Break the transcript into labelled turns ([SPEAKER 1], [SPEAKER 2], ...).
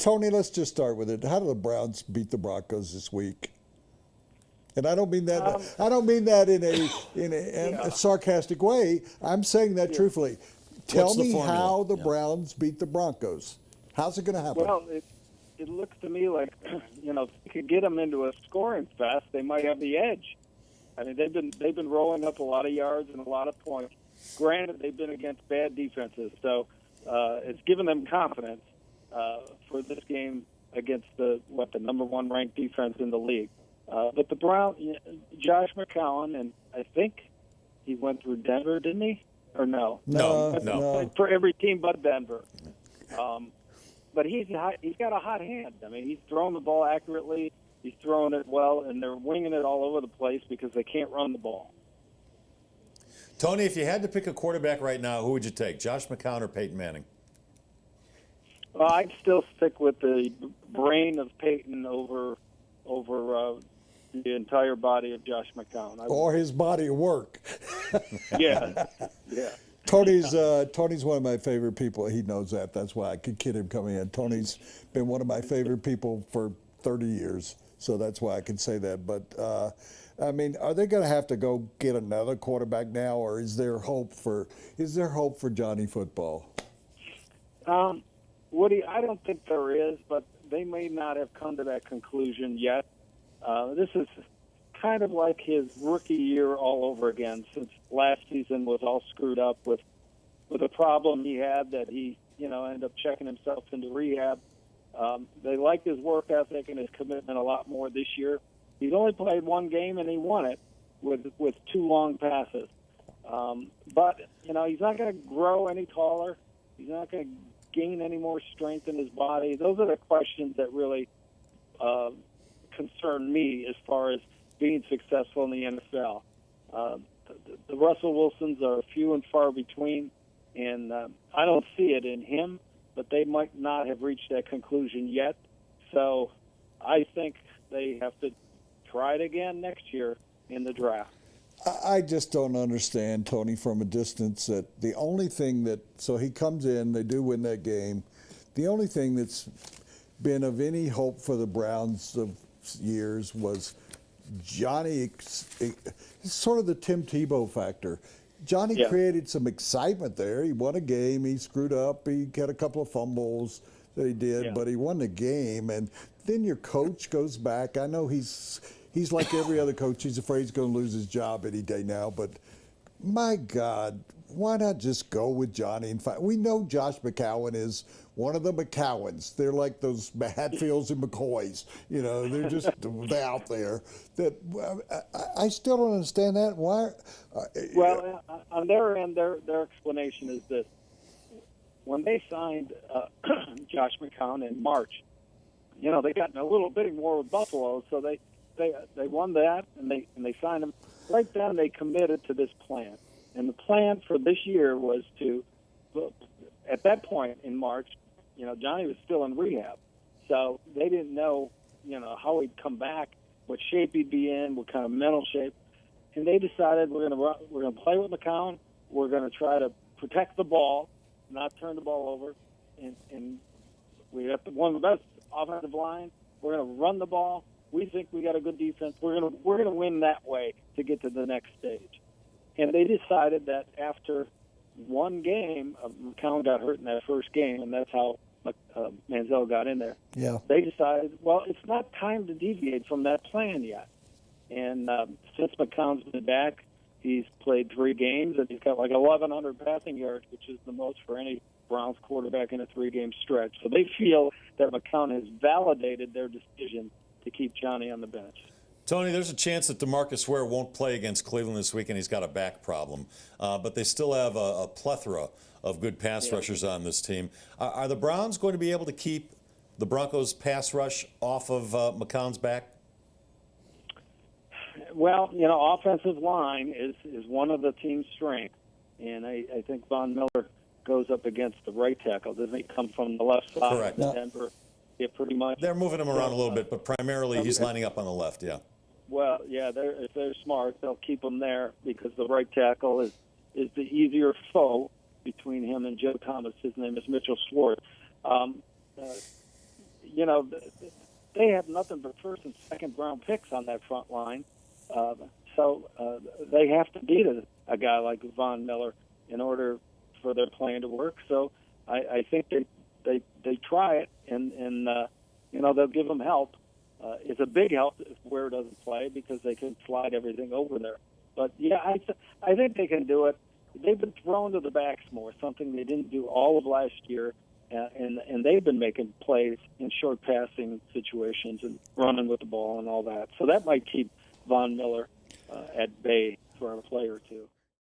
[SPEAKER 1] Tony, let's just start with it. How do the Browns beat the Broncos this week? And I don't mean that. I don't mean that in a sarcastic way. I'm saying that truthfully. Tell me how the Browns beat the Broncos. How's it going to happen?
[SPEAKER 2] Well, it looks to me like if you could get them into a scoring fest, they might have the edge. I mean, they've been rolling up a lot of yards and a lot of points. Granted, they've been against bad defenses, so it's given them confidence for this game against the number one ranked defense in the league. But the Browns, Josh McCown, and I think he went through Denver, didn't he? Or no?
[SPEAKER 1] No.
[SPEAKER 2] For every team but Denver. But he's got a hot hand. I mean, he's throwing the ball accurately. He's throwing it well, and they're winging it all over the place because they can't run the ball.
[SPEAKER 3] Tony, if you had to pick a quarterback right now, who would you take, Josh McCown or Peyton Manning?
[SPEAKER 2] Well, I'd still stick with the brain of Peyton over the entire body of Josh McCown.
[SPEAKER 1] Or his body of work.
[SPEAKER 2] Yeah.
[SPEAKER 1] Tony's one of my favorite people. He knows that. That's why I could kid him coming in. Tony's been one of my favorite people for 30 years, so that's why I can say that. But, I mean, are they going to have to go get another quarterback now, or is there hope for Johnny Football?
[SPEAKER 2] Woody, I don't think there is, but they may not have come to that conclusion yet. This is kind of like his rookie year all over again, since last season was all screwed up with a problem he had that he ended up checking himself into rehab. They like his work ethic and his commitment a lot more this year. He's only played one game and he won it with 2 long passes. But he's not going to grow any taller. He's not going to gain any more strength in his body. Those are the questions that really concern me as far as being successful in the NFL. The Russell Wilsons are few and far between, and I don't see it in him, but they might not have reached that conclusion yet. So I think they have to try it again next year in the draft.
[SPEAKER 1] I just don't understand, Tony, from a distance, that the only thing so he comes in, they do win that game. The only thing that's been of any hope for the Browns of years was Johnny, sort of the Tim Tebow factor. Johnny created some excitement there. He won a game. He screwed up. He had a couple of fumbles that he did, but he won the game. And then your coach goes back. I know he's like every other coach. He's afraid he's going to lose his job any day now. But, my God, why not just go with Johnny? And we know Josh McCown is one of the McCowans. They're like those Hatfields and McCoys. They're just out there. I still don't understand that. Why?
[SPEAKER 2] Well, on their end, their explanation is this. When they signed Josh McCown in March, they got in a little bidding war with Buffalo, so they won that, and they signed him. Right then, they committed to this plan. And the plan for this year was to, at that point in March, Johnny was still in rehab. So they didn't know, how he'd come back, what shape he'd be in, what kind of mental shape. And they decided we're going to play with McCown. We're going to try to protect the ball, not turn the ball over. And we have one of the best offensive lines. We're going to run the ball. We think we got a good defense. We're going to win that way to get to the next stage. And they decided that after one game, McCown got hurt in that first game, and that's how Manziel got in there.
[SPEAKER 1] Yeah.
[SPEAKER 2] They decided, well, it's not time to deviate from that plan yet. And since McCown's been back, he's played 3 games, and he's got like 1,100 passing yards, which is the most for any Browns quarterback in a 3-game stretch. So they feel that McCown has validated their decision to keep Johnny on the bench.
[SPEAKER 3] Tony, there's a chance that DeMarcus Ware won't play against Cleveland this weekend. He's got a back problem. But they still have a plethora of good pass rushers on this team. Are the Browns going to be able to keep the Broncos' pass rush off of McCown's back?
[SPEAKER 2] Well, offensive line is one of the team's strengths. And I think Von Miller goes up against the right tackle. Doesn't he come from the left side?
[SPEAKER 3] Correct.
[SPEAKER 2] Of Denver? Yeah, pretty much.
[SPEAKER 3] They're moving him around a little bit, but primarily he's lining up on the left, yeah.
[SPEAKER 2] Well, yeah, if they're smart, they'll keep him there because the right tackle is the easier foe between him and Joe Thomas. His name is Mitchell Schwartz. they have nothing but first and second round picks on that front line. So they have to beat a guy like Von Miller in order for their plan to work. So I think they try it, and they'll give them help. It's a big help if Ware doesn't play because they can slide everything over there. But yeah, I think they can do it. They've been thrown to the backs more, something they didn't do all of last year, and they've been making plays in short passing situations and running with the ball and all that. So that might keep Von Miller at bay for a play or two.